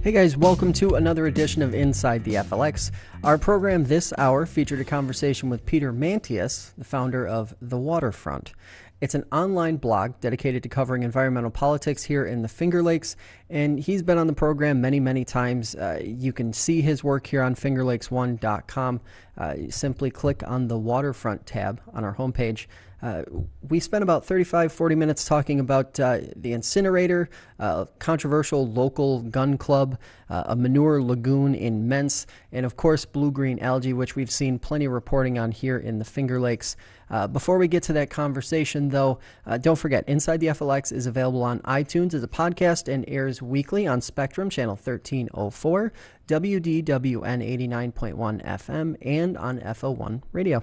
Hey guys, welcome to another edition of Inside the FLX. Our program this hour featured a conversation with Peter Mantius, the founder of The Waterfront. It's an online blog dedicated to covering environmental politics here in the Finger Lakes, and he's been on the program many times. You can see his work here on fingerlakes1.com. Simply click on the Waterfront tab on our homepage. We spent about 35-40 minutes talking about the Incinerator, a controversial local gun club, a manure lagoon in Mence, and of course blue-green algae, which we've seen plenty of reporting on here in the Finger Lakes. Before we get to that conversation, though, don't forget, Inside the FLX is available on iTunes as a podcast and airs weekly on Spectrum, channel 1304, WDWN 89.1 FM, and on FO1 radio.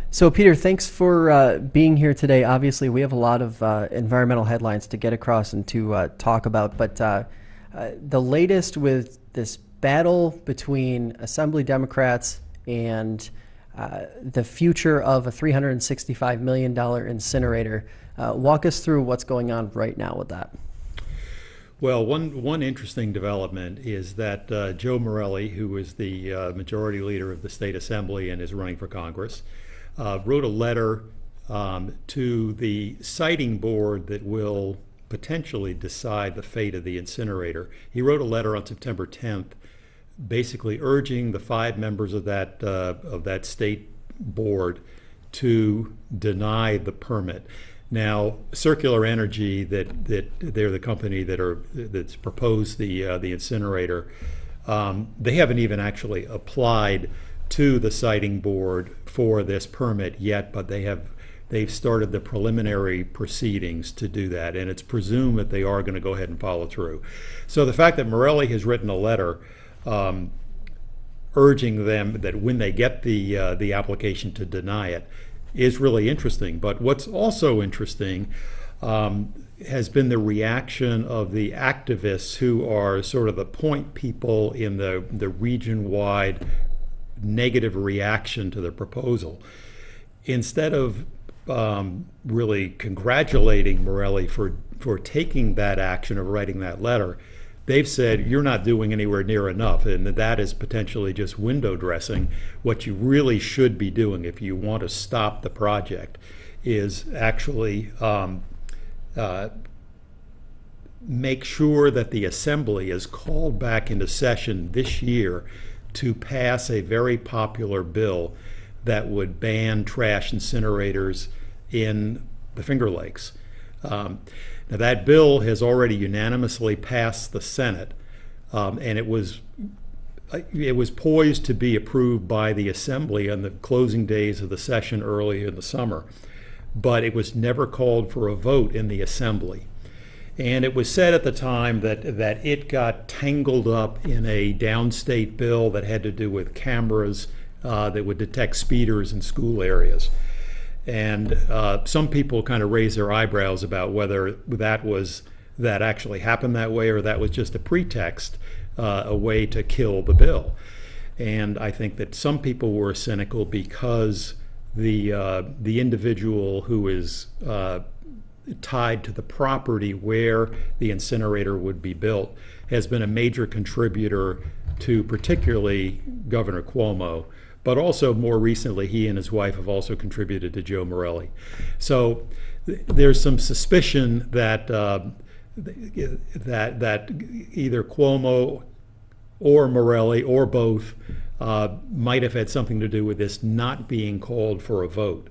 So, Peter, thanks for being here today. Obviously, we have a lot of environmental headlines to get across and to talk about, but the latest with this battle between Assembly Democrats and the future of a $365 million incinerator. Walk us through what's going on right now with that. Well, one interesting development is that Joe Morelle, who is the majority leader of the state assembly and is running for Congress, wrote a letter to the siting board that will potentially decide the fate of the incinerator. He wrote a letter on September 10th, basically urging the 5 members of that state board to deny the permit. Now, Circular Energy, that they're the company that's proposed the incinerator, they haven't even actually applied to the siting board for this permit yet, but they've started the preliminary proceedings to do that, and it's presumed that they are going to go ahead and follow through. So the fact that Morelle has written a letter urging them that when they get the application to deny it is really interesting. But what's also interesting has been the reaction of the activists who are sort of the point people in the region-wide negative reaction to the proposal. Instead of really congratulating Morelle for taking that action of writing that letter, they've said you're not doing anywhere near enough, and that is potentially just window dressing. What you really should be doing if you want to stop the project is actually make sure that the assembly is called back into session this year to pass a very popular bill that would ban trash incinerators in the Finger Lakes. Now that bill has already unanimously passed the Senate, and it was poised to be approved by the Assembly on the closing days of the session early in the summer, but it was never called for a vote in the Assembly. And it was said at the time that it got tangled up in a downstate bill that had to do with cameras that would detect speeders in school areas. And some people kind of raised their eyebrows about whether that actually happened that way, or that was just a pretext, a way to kill the bill. And I think that some people were cynical because the individual who is tied to the property where the incinerator would be built has been a major contributor to particularly Governor Cuomo, but also more recently he and his wife have also contributed to Joe Morelle. So there's some suspicion that that either Cuomo or Morelle or both might have had something to do with this not being called for a vote.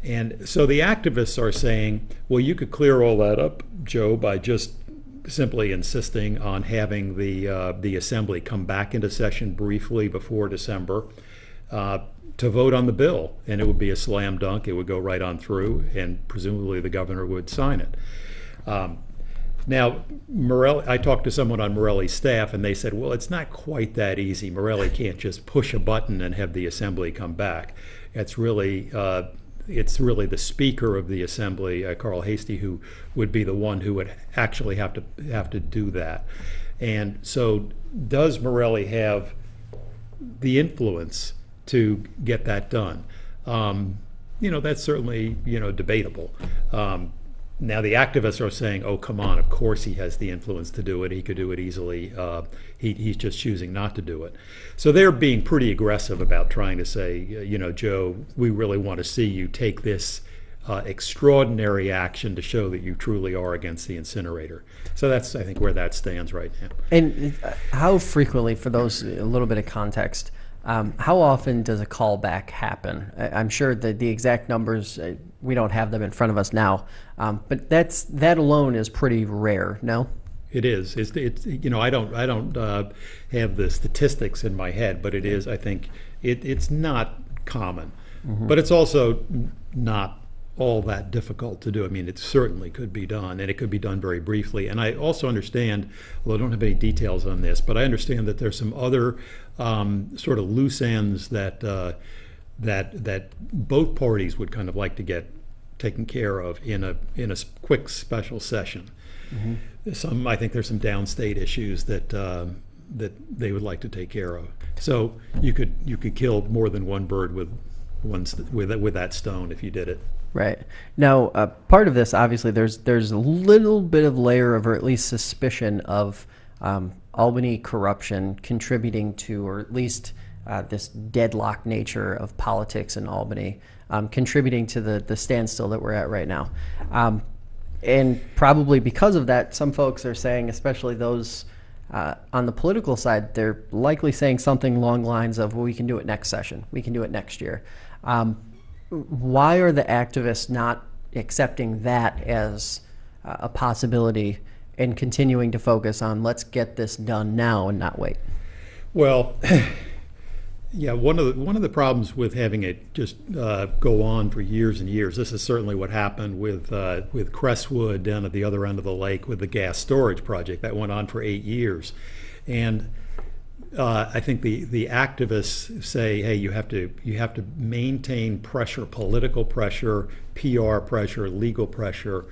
And so the activists are saying, well, you could clear all that up, Joe, by just simply insisting on having the assembly come back into session briefly before December to vote on the bill, and it would be a slam dunk. It would go right on through, and presumably the governor would sign it. Now, Morelle, I talked to someone on Morelle's staff, and they said, well, it's not quite that easy. Morelle can't just push a button and have the assembly come back. It's really the Speaker of the Assembly, Carl Hastie, who would be the one who would actually have to do that. And so, does Morelle have the influence to get that done? That's certainly debatable. Now the activists are saying, "Oh, come on! Of course he has the influence to do it. He could do it easily. He's just choosing not to do it." So they're being pretty aggressive about trying to say, Joe, we really want to see you take this extraordinary action to show that you truly are against the incinerator. So that's, I think, where that stands right now. And how frequently, for those, a little bit of context, how often does a callback happen? I'm sure that the exact numbers, we don't have them in front of us now, but that alone is pretty rare, no? It is. It's I don't have the statistics in my head, but it is. I think it's not common, but it's also not all that difficult to do. I mean, it certainly could be done, and it could be done very briefly. And I also understand, although I don't have any details on this, but I understand that there's some other sort of loose ends that both parties would kind of like to get taken care of in a quick special session. I think there's some downstate issues that they would like to take care of. So you could kill more than one bird with that stone if you did it. Right. Now, part of this, obviously, there's a little bit of layer of, or at least suspicion of, Albany corruption contributing to, or at least this deadlock nature of politics in Albany, contributing to the standstill that we're at right now. And probably because of that, some folks are saying, especially those on the political side, they're likely saying something along the lines of, well, we can do it next session. We can do it next year. Why are the activists not accepting that as a possibility and continuing to focus on let's get this done now and not wait? Well, yeah, one of the problems with having it just go on for years and years, this is certainly what happened with Crestwood down at the other end of the lake with the gas storage project that went on for 8 years. And I think the activists say, hey, you have to maintain pressure, political pressure, PR pressure, legal pressure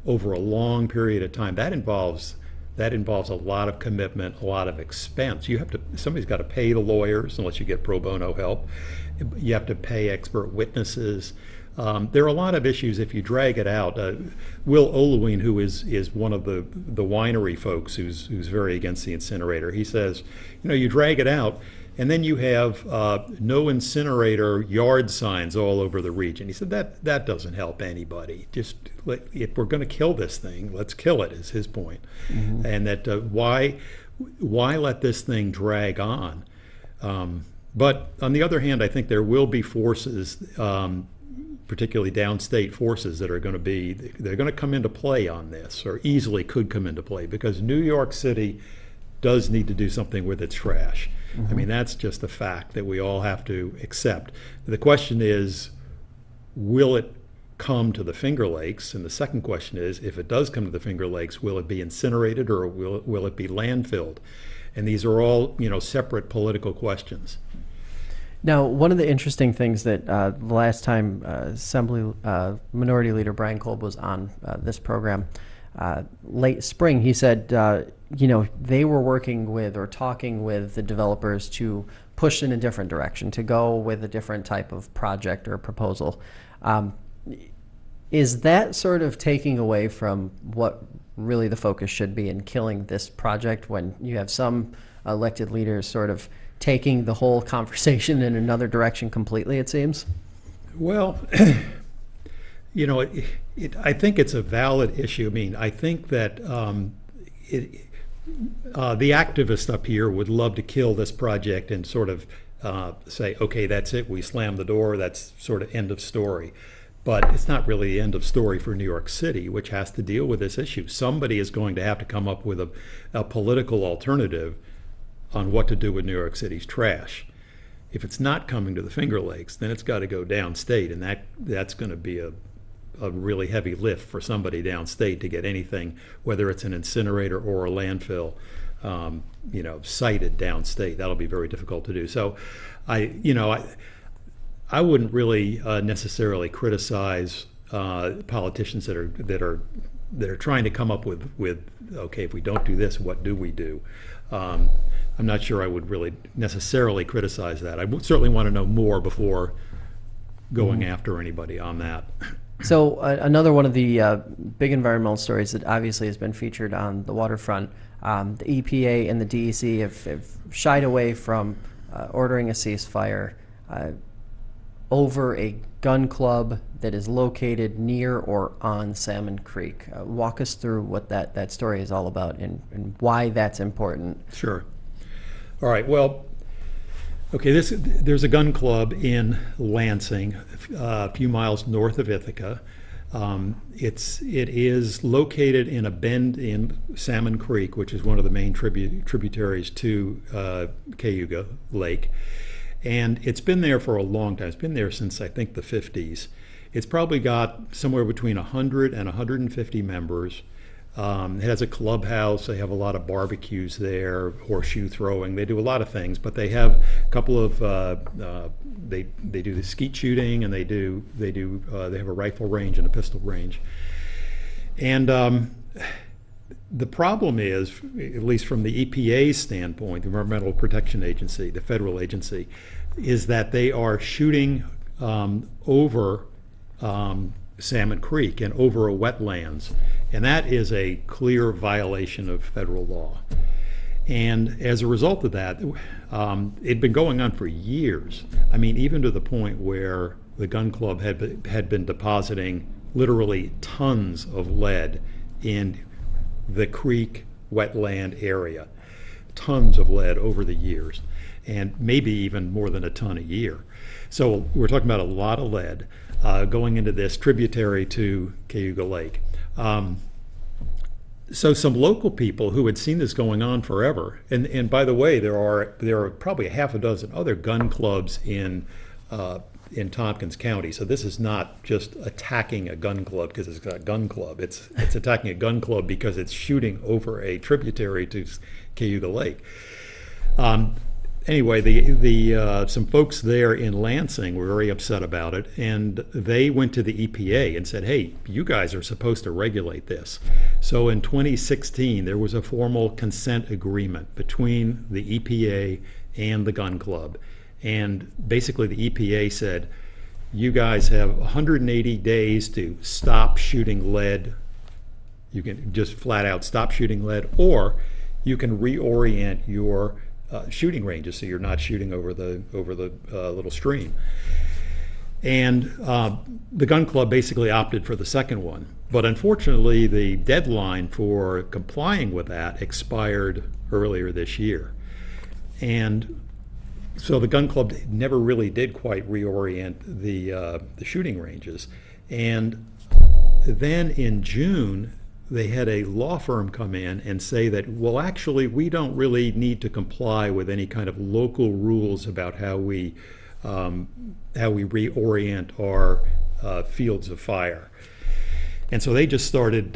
over a long period of time. That involves a lot of commitment, a lot of expense. Somebody's got to pay the lawyers unless you get pro bono help. You have to pay expert witnesses. There are a lot of issues if you drag it out. Will Olewine, who is one of the winery folks who's very against the incinerator, he says, you drag it out, and then you have no incinerator yard signs all over the region. He said that doesn't help anybody. Just if we're going to kill this thing, let's kill it, is his point. And that why let this thing drag on? But on the other hand, I think there will be forces, particularly downstate forces, that are going to come into play on this, or easily could come into play, because New York City does need to do something with its trash. I mean, that's just a fact that we all have to accept. The question is, will it come to the Finger Lakes? And the second question is, if it does come to the Finger Lakes, will it be incinerated or will it be landfilled? And these are all, separate political questions. Now, one of the interesting things that the last time Assembly Minority Leader Brian Kolb was on this program, late spring, he said, they were working with or talking with the developers to push in a different direction, to go with a different type of project or proposal. Is that sort of taking away from what really the focus should be in killing this project, when you have some elected leaders sort of taking the whole conversation in another direction completely, it seems? Well, I think it's a valid issue. I mean, I think that the activists up here would love to kill this project and sort of say, okay, that's it, we slam the door, that's sort of end of story. But it's not really the end of story for New York City, which has to deal with this issue. Somebody is going to have to come up with a political alternative on what to do with New York City's trash. If it's not coming to the Finger Lakes, then it's got to go downstate, and that's going to be a really heavy lift for somebody downstate to get anything, whether it's an incinerator or a landfill, sited downstate. That'll be very difficult to do. So, I wouldn't really necessarily criticize politicians that are trying to come up with okay, if we don't do this, what do we do? I'm not sure I would really necessarily criticize that. I would certainly want to know more before going after anybody on that. So another one of the big environmental stories that obviously has been featured on the waterfront, the EPA and the DEC have shied away from ordering a ceasefire over a gun club that is located near or on Salmon Creek. Walk us through what that story is all about and why that's important. Sure. All right. Well, okay, there's a gun club in Lansing, a few miles north of Ithaca. It is located in a bend in Salmon Creek, which is one of the main tributaries to Cayuga Lake. And it's been there for a long time. It's been there since, I think, the 50s. It's probably got somewhere between 100 and 150 members. It has a clubhouse. They have a lot of barbecues there, horseshoe throwing. They do a lot of things, but they have a couple of they do the skeet shooting, and they have a rifle range and a pistol range. And the problem is, at least from the EPA's standpoint, the Environmental Protection Agency, the federal agency, is that they are shooting over Salmon Creek and over wetlands. And that is a clear violation of federal law. And as a result of that, it'd been going on for years. I mean, even to the point where the gun club had been depositing literally tons of lead in the creek wetland area. Tons of lead over the years, and maybe even more than a ton a year. So we're talking about a lot of lead going into this tributary to Cayuga Lake. So some local people who had seen this going on forever, and by the way, there are probably a half a dozen other gun clubs in Tompkins County. So this is not just attacking a gun club because it's got a gun club. It's attacking a gun club because it's shooting over a tributary to Cayuga Lake. Anyway, some folks there in Lansing were very upset about it, and they went to the EPA and said, hey, you guys are supposed to regulate this. So in 2016, there was a formal consent agreement between the EPA and the gun club. And basically the EPA said, you guys have 180 days to stop shooting lead. You can just flat out stop shooting lead, or you can reorient your shooting ranges so you're not shooting over the little stream. And the gun club basically opted for the second one. But unfortunately, the deadline for complying with that expired earlier this year. And so the gun club never really did quite reorient the shooting ranges. And then in June, they had a law firm come in and say that, well, actually, we don't really need to comply with any kind of local rules about how we reorient our fields of fire. And so they just started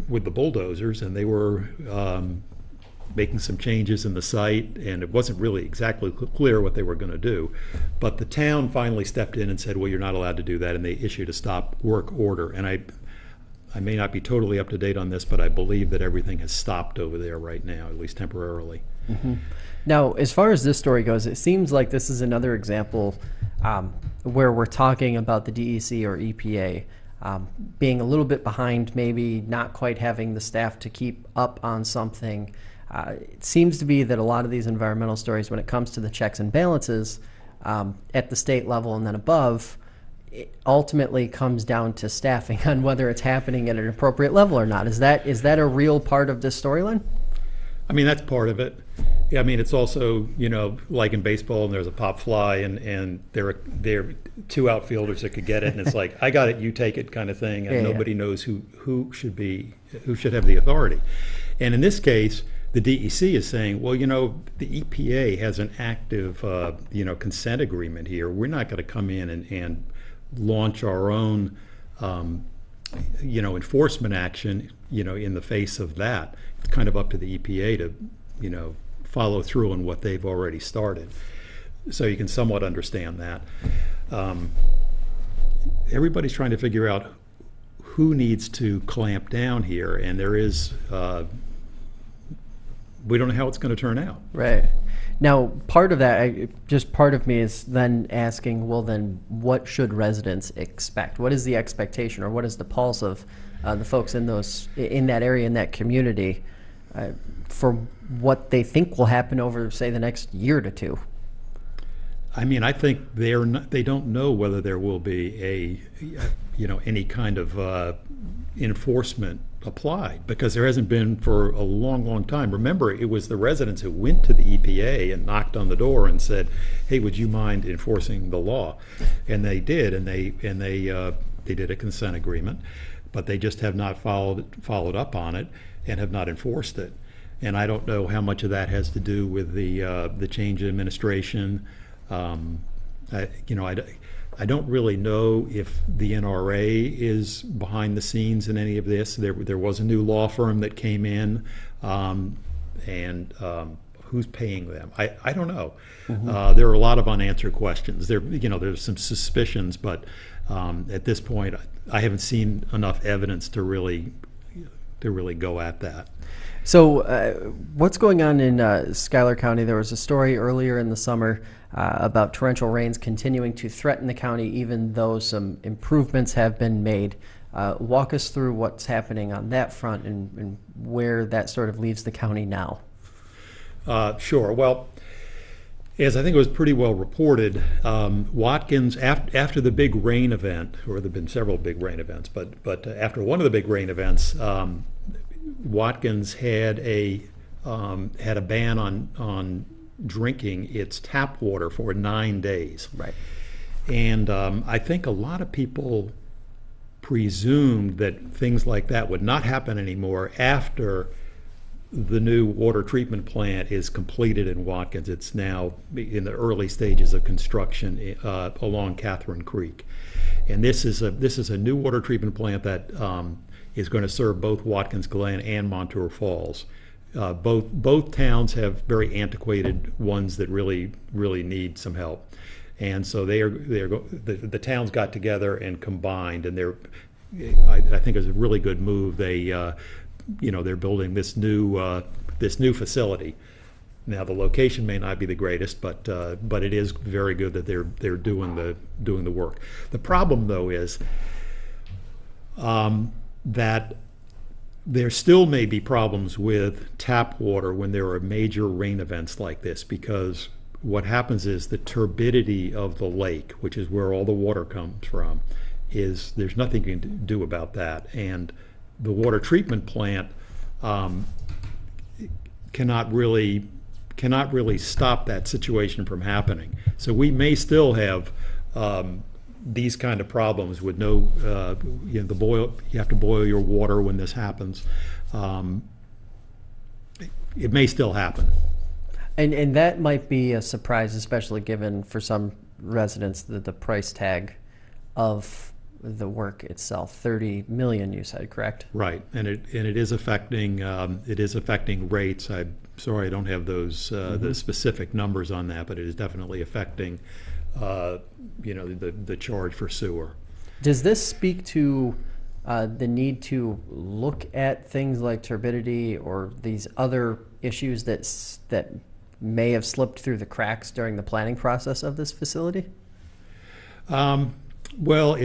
with the bulldozers, and they were making some changes in the site, and it wasn't really exactly clear what they were going to do. But the town finally stepped in and said, well, you're not allowed to do that, and they issued a stop work order. And I may not be totally up to date on this, but I believe that everything has stopped over there right now, at least temporarily. Mm-hmm. Now, as far as this story goes, it seems like this is another example where we're talking about the DEC or EPA being a little bit behind, maybe not quite having the staff to keep up on something. It seems to be that a lot of these environmental stories, when it comes to the checks and balances at the state level and then above, it ultimately comes down to staffing on whether it's happening at an appropriate level or not. Is that a real part of this storyline? I mean, that's part of it. Yeah, I mean, it's also, like in baseball, and there's a pop fly, and there are two outfielders that could get it, and it's like, I got it, you take it, kind of thing, and nobody knows who should have the authority. And in this case, the DEC is saying, well, the EPA has an active, consent agreement here. We're not going to come in and launch our own, enforcement action, in the face of that. It's kind of up to the EPA to, follow through on what they've already started. So you can somewhat understand that. Everybody's trying to figure out who needs to clamp down here, and there is, we don't know how it's going to turn out. Right. Now, part of that, just part of me is then asking, well, then what should residents expect? What is the expectation, or what is the pulse of the folks in that area, in that community, for what they think will happen over, say, the next year to two? I mean, I think they don't know whether there will be any kind of enforcement applied, because there hasn't been for a long, long time. Remember, it was the residents who went to the EPA and knocked on the door and said, "Hey, would you mind enforcing the law?" And they did, and they did a consent agreement, but they just have not followed up on it and have not enforced it. And I don't know how much of that has to do with the change in administration. I don't really know if the NRA is behind the scenes in any of this. There was a new law firm that came in, and who's paying them? I don't know. Mm-hmm. There are a lot of unanswered questions. There's some suspicions, but at this point, I haven't seen enough evidence to really go at that. So, what's going on in Schuyler County? There was a story earlier in the summer about torrential rains continuing to threaten the county, even though some improvements have been made. Walk us through what's happening on that front and where that sort of leaves the county now. Sure. Well, as I think it was pretty well reported, Watkins, after the big rain event, or there have been several big rain events, but after one of the big rain events, Watkins had a ban on drinking its tap water for 9 days. Right. And I think a lot of people presumed that things like that would not happen anymore after the new water treatment plant is completed in Watkins. It's now in the early stages of construction along Catherine Creek. And this is a new water treatment plant that is going to serve both Watkins Glen and Montour Falls. Both towns have very antiquated ones that really need some help, and so the towns got together and combined, and I think it's a really good move. They're building this new facility. Now the location may not be the greatest, but it is very good that they're doing the work. The problem though is that there still may be problems with tap water when there are major rain events like this, because what happens is the turbidity of the lake, which is where all the water comes from, there's nothing you can do about that. And the water treatment plant cannot really stop that situation from happening. So we may still have these kind of problems with no, you have to boil your water when this happens. It may still happen. And that might be a surprise, especially given for some residents the price tag of the work itself. $30 million, you said, correct? Right, and it is affecting rates. I'm sorry I don't have those the specific numbers on that, but it is definitely affecting the charge for sewer. Does this speak to the need to look at things like turbidity or these other issues that may have slipped through the cracks during the planning process of this facility? Well,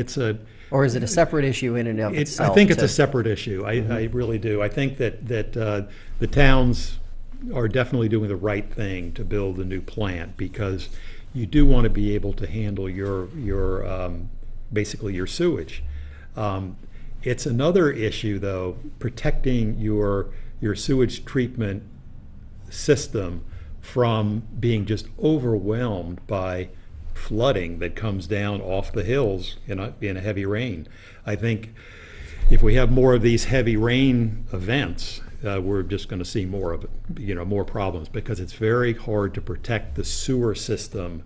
or is it a separate issue in and of itself? I think it's a separate issue. I really do. I think that the towns are definitely doing the right thing to build a new plant, because you do want to be able to handle your basically your sewage. It's another issue, though, protecting your sewage treatment system from being just overwhelmed by flooding that comes down off the hills in a heavy rain. I think if we have more of these heavy rain events, we're just going to see more of it, more problems, because it's very hard to protect the sewer system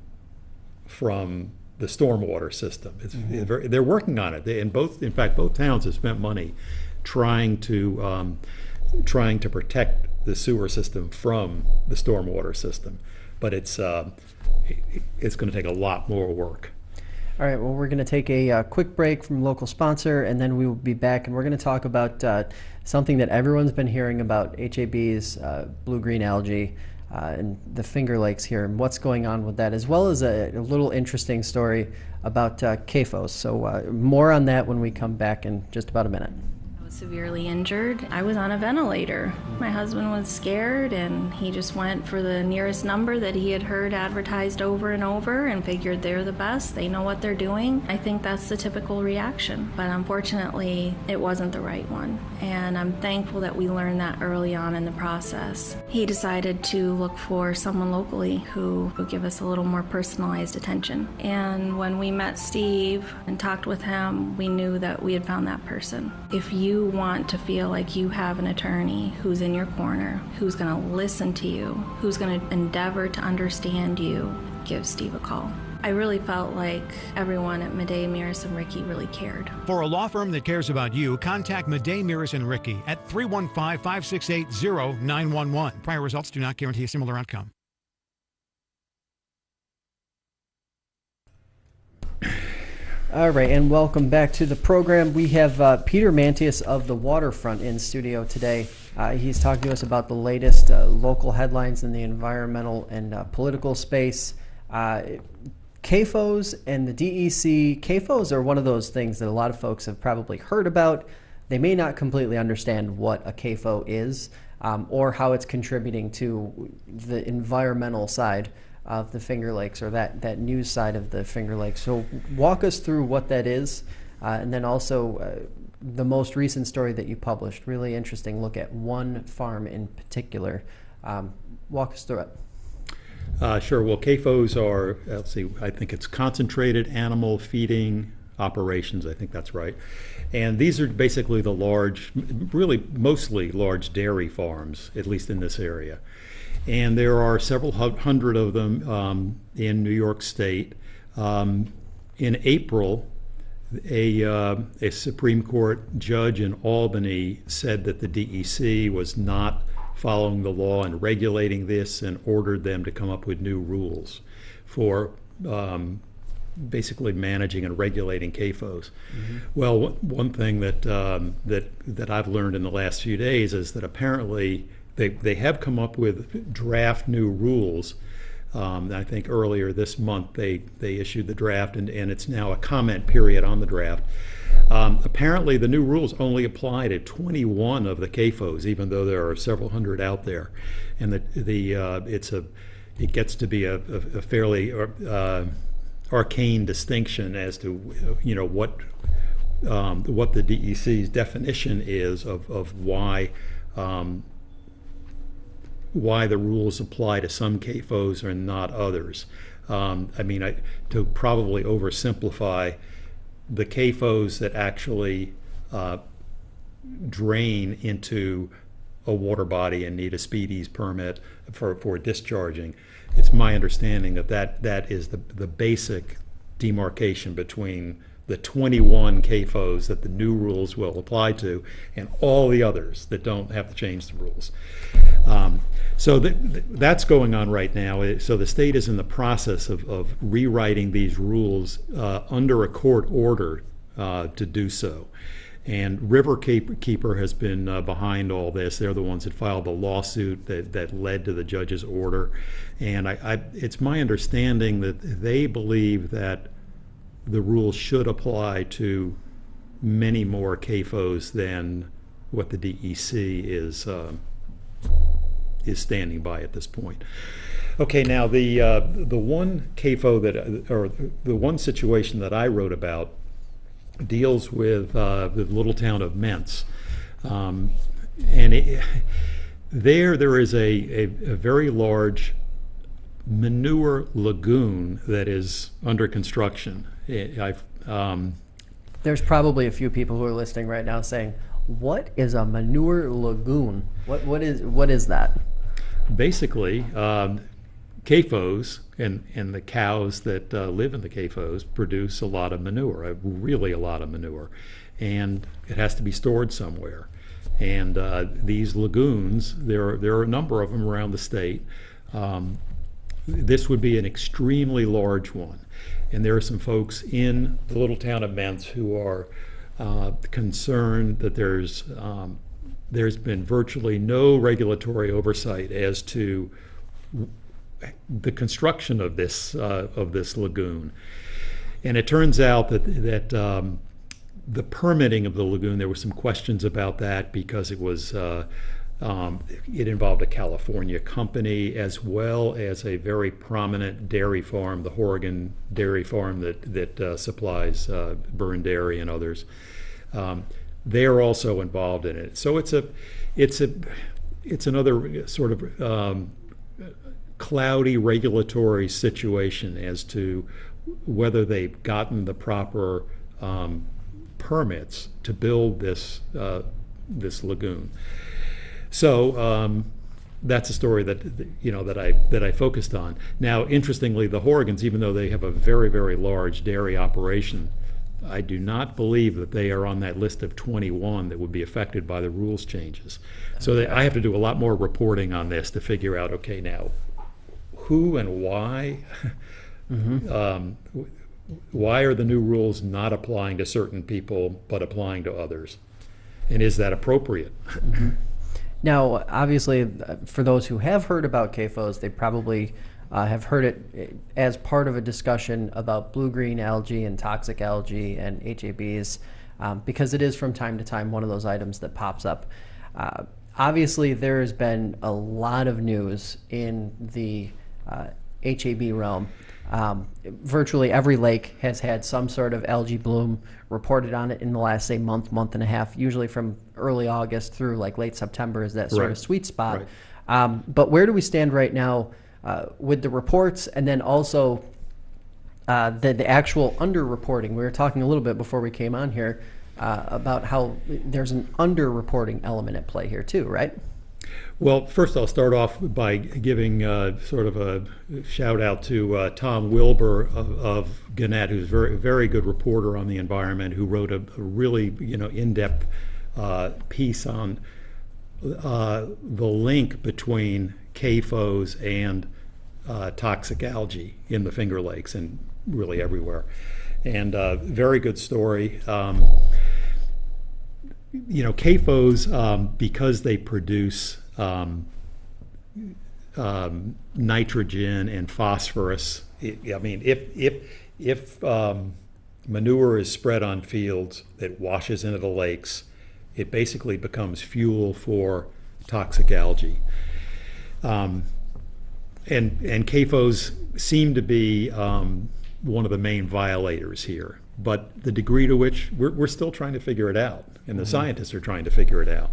from the stormwater system. They're working on it. In fact, both towns have spent money trying to protect the sewer system from the stormwater system, but it's going to take a lot more work. All right, well, we're going to take a quick break from local sponsor, and then we will be back, and we're going to talk about something that everyone's been hearing about, HABs, blue-green algae, and the Finger Lakes here, and what's going on with that, as well as a little interesting story about CAFOs. So more on that when we come back in just about a minute. I was severely injured. I was on a ventilator. My husband was scared, and he just went for the nearest number that he had heard advertised over and over and figured they're the best. They know what they're doing. I think that's the typical reaction, but unfortunately, it wasn't the right one. And I'm thankful that we learned that early on in the process. He decided to look for someone locally who would give us a little more personalized attention. And when we met Steve and talked with him, we knew that we had found that person. If you want to feel like you have an attorney who's in your corner, who's going to listen to you, who's going to endeavor to understand you, give Steve a call. I really felt like everyone at Madej, Mears, and Rickey really cared. For a law firm that cares about you, contact Madej, Mears, and Rickey at 315-568-0911. Prior results do not guarantee a similar outcome. All right, and welcome back to the program. We have Peter Mantius of the Waterfront in studio today. He's talking to us about the latest local headlines in the environmental and political space. CAFOs and the DEC. CAFOs are one of those things that a lot of folks have probably heard about. They may not completely understand what a CAFO is or how it's contributing to the environmental side of the Finger Lakes, or that news side of the Finger Lakes. So walk us through what that is, and then also the most recent story that you published. Really interesting look at one farm in particular. Walk us through it. Sure. Well, CAFOs are, let's see, I think it's concentrated animal feeding operations. I think that's right. And these are basically the large, really mostly large dairy farms, at least in this area. And there are several hundred of them in New York State. In April, a Supreme Court judge in Albany said that the DEC was not following the law and regulating this, and ordered them to come up with new rules for basically managing and regulating CAFOs. Mm-hmm. Well, one thing that I've learned in the last few days is that apparently they have come up with draft new rules. I think earlier this month they issued the draft, and it's now a comment period on the draft. Apparently the new rules only apply to 21 of the CAFOs, even though there are several hundred out there, and it gets to be a fairly arcane distinction as to what the DEC's definition is of why the rules apply to some CAFOs and not others. To probably oversimplify, the CAFOs that actually drain into a water body and need a speedies permit for discharging, it's my understanding that is the basic demarcation between the 21 CAFOs that the new rules will apply to and all the others that don't have to change the rules. So that's going on right now. So the state is in the process of rewriting these rules under a court order to do so. And Riverkeeper has been behind all this. They're the ones that filed the lawsuit that led to the judge's order. And it's my understanding that they believe that the rules should apply to many more CAFOs than what the DEC is standing by at this point. Okay, now the one CAFO or the one situation that I wrote about deals with the little town of Mentz, and there is a very large manure lagoon that is under construction. There's probably a few people who are listening right now saying, "What is a manure lagoon? What is that?" Basically, CAFOs and the cows that live in the CAFOs produce a lot of manure, really a lot of manure, and it has to be stored somewhere. And these lagoons, there are a number of them around the state. This would be an extremely large one. And there are some folks in the little town of Mentz who are concerned that there's been virtually no regulatory oversight as to the construction of this lagoon. And it turns out that the permitting of the lagoon, there were some questions about that because it was it involved a California company as well as a very prominent dairy farm, the Horrigan Dairy Farm that supplies Burn Dairy and others. They're also involved in it. So it's another sort of cloudy regulatory situation as to whether they've gotten the proper permits to build this lagoon. So that's a story that I focused on. Now, interestingly, the Horrigans, even though they have a very, very large dairy operation, I do not believe that they are on that list of 21 that would be affected by the rules changes. So I have to do a lot more reporting on this to figure out, okay, now, who and why? Why are the new rules not applying to certain people but applying to others? And is that appropriate? Now, obviously, for those who have heard about CAFOs, they probably have heard it as part of a discussion about blue-green algae and toxic algae and HABs, because it is from time to time one of those items that pops up. Obviously, there has been a lot of news in the HAB realm. Virtually every lake has had some sort of algae bloom reported on it in the last, say, month and a half, usually from early August through like late September is that sort of sweet spot. Right. But where do we stand right now with the reports and then also the actual underreporting? We were talking a little bit before we came on here about how there's an underreporting element at play here too, right? Well, first I'll start off by giving sort of a shout out to Tom Wilbur of Gannett, who's a very, very good reporter on the environment, who wrote a really in-depth piece on the link between CAFOs and toxic algae in the Finger Lakes and really everywhere. And very good story. CAFOs, because they produce nitrogen and phosphorus. If manure is spread on fields that washes into the lakes, it basically becomes fuel for toxic algae. And CAFOs seem to be one of the main violators here. But the degree to which we're still trying to figure it out, and the scientists are trying to figure it out.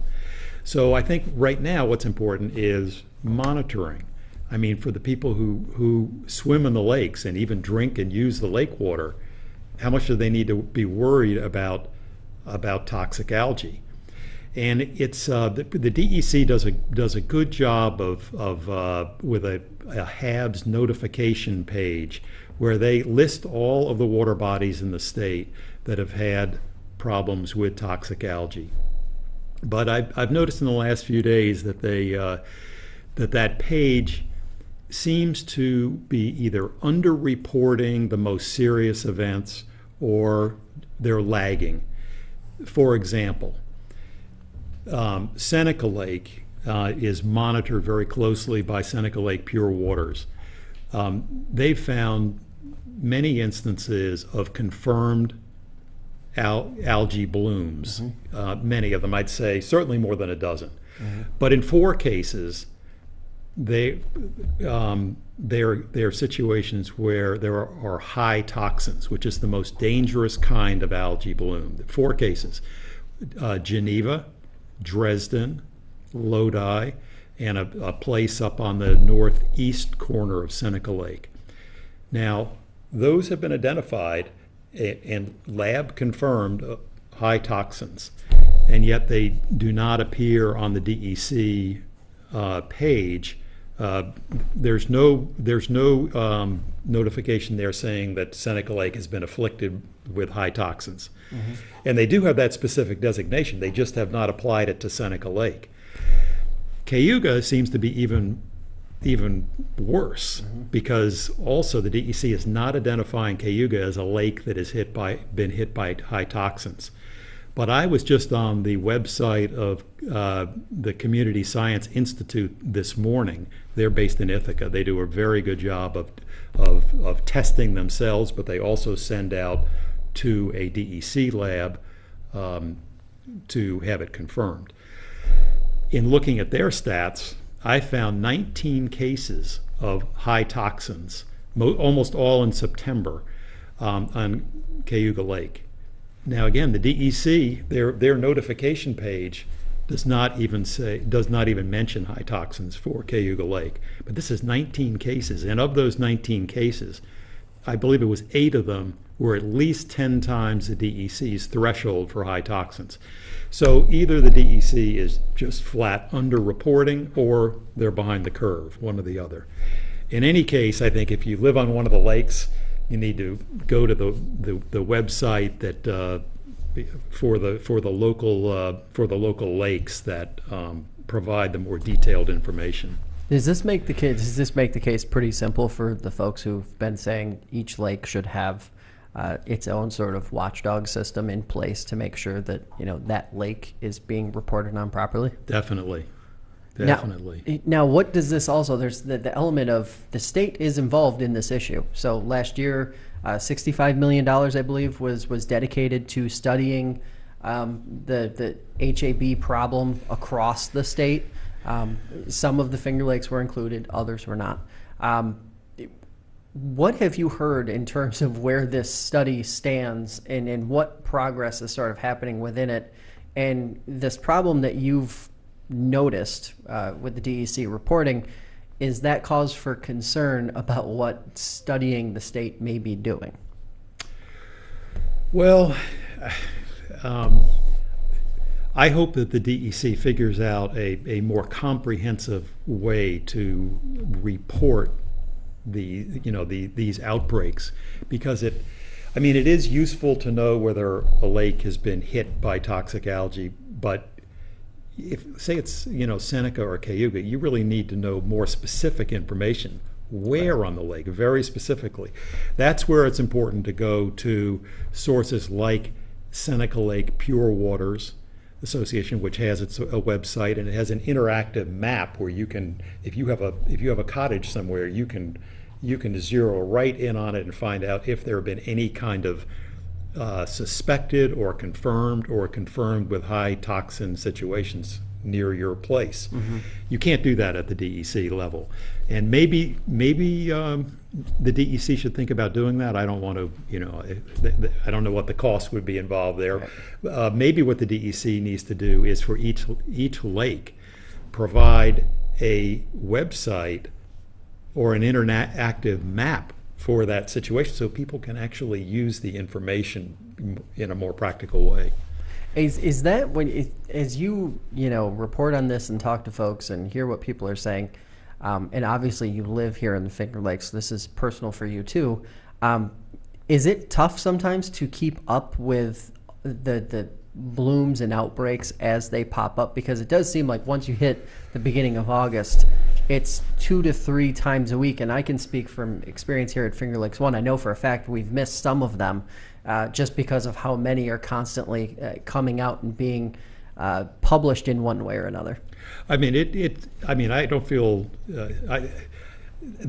So I think right now what's important is monitoring. I mean, for the people who swim in the lakes and even drink and use the lake water, how much do they need to be worried about toxic algae? And it's the DEC does a good job with a HABs notification page where they list all of the water bodies in the state that have had problems with toxic algae. But I've noticed in the last few days that that page seems to be either underreporting the most serious events or they're lagging. For example, Seneca Lake is monitored very closely by Seneca Lake Pure Waters. They've found many instances of confirmed algae blooms, many of them, I'd say, certainly more than a dozen. But in 4 cases, there are situations where there are high toxins, which is the most dangerous kind of algae bloom. 4 cases, Geneva, Dresden, Lodi, and a place up on the northeast corner of Seneca Lake. Now, those have been identified and lab confirmed high toxins, and yet they do not appear on the DEC page. There's no notification there saying that Seneca Lake has been afflicted with high toxins. And they do have that specific designation. They just have not applied it to Seneca Lake. Cayuga seems to be even even worse, because also the DEC is not identifying Cayuga as a lake that has been hit by high toxins. But I was just on the website of the Community Science Institute this morning. They're based in Ithaca. They do a very good job of testing themselves, but they also send out to a DEC lab to have it confirmed. In looking at their stats, I found 19 cases of high toxins, almost all in September, on Cayuga Lake. Now again, the DEC, their notification page does not even mention high toxins for Cayuga Lake. But this is 19 cases, and of those 19 cases, I believe it was 8 of them were at least 10 times the DEC's threshold for high toxins. So either the DEC is just flat underreporting or they're behind the curve, one or the other. In any case, I think if you live on one of the lakes, you need to go to the website that for the local lakes that provide the more detailed information. Does this make the case pretty simple for the folks who've been saying each lake should have its own sort of watchdog system in place to make sure that that lake is being reported on properly? Definitely. Now, what does this also? There's the element of the state is involved in this issue. So last year, $65 million, I believe, was dedicated to studying the HAB problem across the state. Some of the Finger Lakes were included, others were not. What have you heard in terms of where this study stands and what progress is sort of happening within it, and this problem that you've noticed with the DEC reporting? Is that cause for concern about what studying the state may be doing? Well, I hope that the DEC figures out a more comprehensive way to report these outbreaks, because it is useful to know whether a lake has been hit by toxic algae, but if say it's Seneca or Cayuga, you really need to know more specific information. Where on the lake, very specifically. That's where it's important to go to sources like Seneca Lake Pure Waters Association, which has a website, and it has an interactive map where you can, if you have a cottage somewhere, you can zero right in on it and find out if there have been any kind of suspected or confirmed with high toxin situations near your place. Mm-hmm. You can't do that at the DEC level, and maybe the DEC should think about doing that. I don't want to, I don't know what the cost would be involved there. Right. Maybe what the DEC needs to do is for each lake provide a website or an interactive map for that situation, so people can actually use the information in a more practical way. Is that as you report on this and talk to folks and hear what people are saying, and obviously you live here in the Finger Lakes, so this is personal for you too. Is it tough sometimes to keep up with the blooms and outbreaks as they pop up? Because it does seem like once you hit the beginning of August, it's 2 to 3 times a week, and I can speak from experience here at Finger Lakes 1. I know for a fact we've missed some of them just because of how many are constantly coming out and being published in one way or another. I don't feel the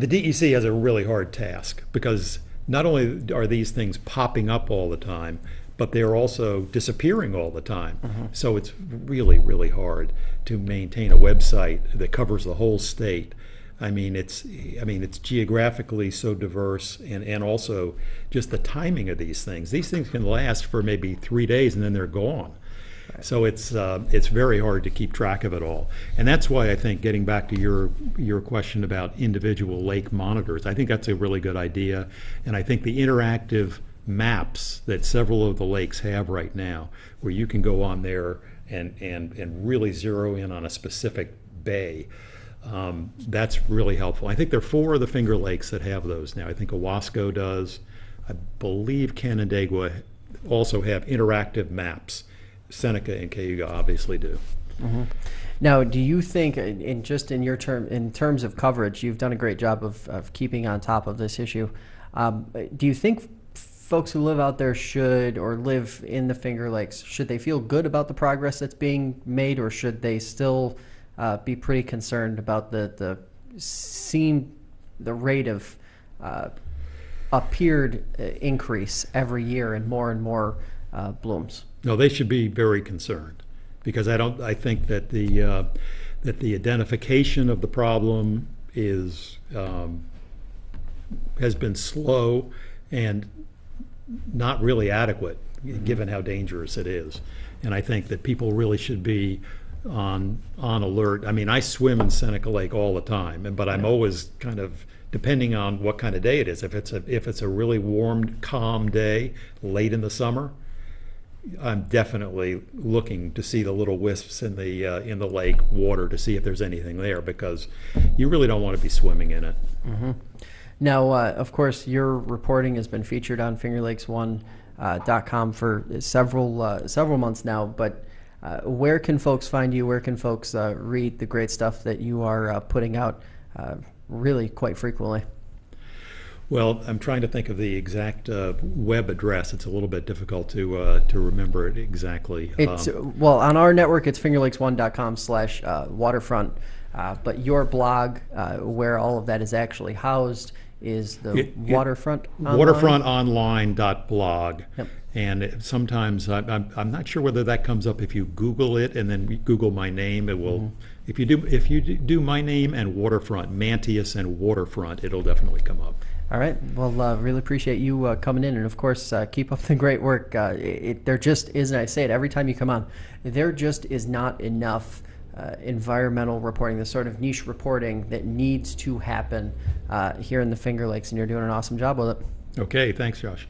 DEC has a really hard task, because not only are these things popping up all the time, but they're also disappearing all the time. Mm-hmm. So it's really, really hard to maintain a website that covers the whole state. It's geographically so diverse, and also just the timing of these things. These things can last for maybe 3 days and then they're gone. Right. So it's very hard to keep track of it all. And that's why I think, getting back to your question about individual lake monitors, I think that's a really good idea. And I think the interactive maps that several of the lakes have right now, where you can go on there and really zero in on a specific bay, that's really helpful. I think there are 4 of the Finger Lakes that have those now. I think Owasco does. I believe Canandaigua also have interactive maps. Seneca and Cayuga obviously do. Mm-hmm. Now, do you think, in terms of coverage, you've done a great job of keeping on top of this issue. Do you think folks who live out there should, or live in the Finger Lakes, should they feel good about the progress that's being made, or should they still be pretty concerned about the rate of appeared increase every year and more blooms? No, they should be very concerned, because I think that the identification of the problem has been slow and not really adequate, given how dangerous it is. And I think that people really should be on alert. I mean, I swim in Seneca Lake all the time, but I'm always kind of, depending on what kind of day it is. If it's a really warm, calm day late in the summer, I'm definitely looking to see the little wisps in the lake water to see if there's anything there, because you really don't want to be swimming in it. Mm-hmm. Now, of course, your reporting has been featured on FingerLakes1.com for several months now. But where can folks find you? Where can folks read the great stuff that you are putting out really quite frequently? Well, I'm trying to think of the exact web address. It's a little bit difficult to remember it exactly. Well, on our network, it's FingerLakes1.com/waterfront. But your blog, where all of that is actually housed, is the Waterfront Online? Waterfrontonline.blog. Yep. And sometimes I'm not sure whether that comes up if you Google it and then Google my name. It will. Mm-hmm. If you do my name and Waterfront, Mantius and Waterfront, it'll definitely come up. All right. Well, really appreciate you coming in, and of course, keep up the great work. There just isn't. I say it every time you come on. There just is not enough environmental reporting, the sort of niche reporting that needs to happen here in the Finger Lakes, and you're doing an awesome job with it. Okay. Thanks, Josh.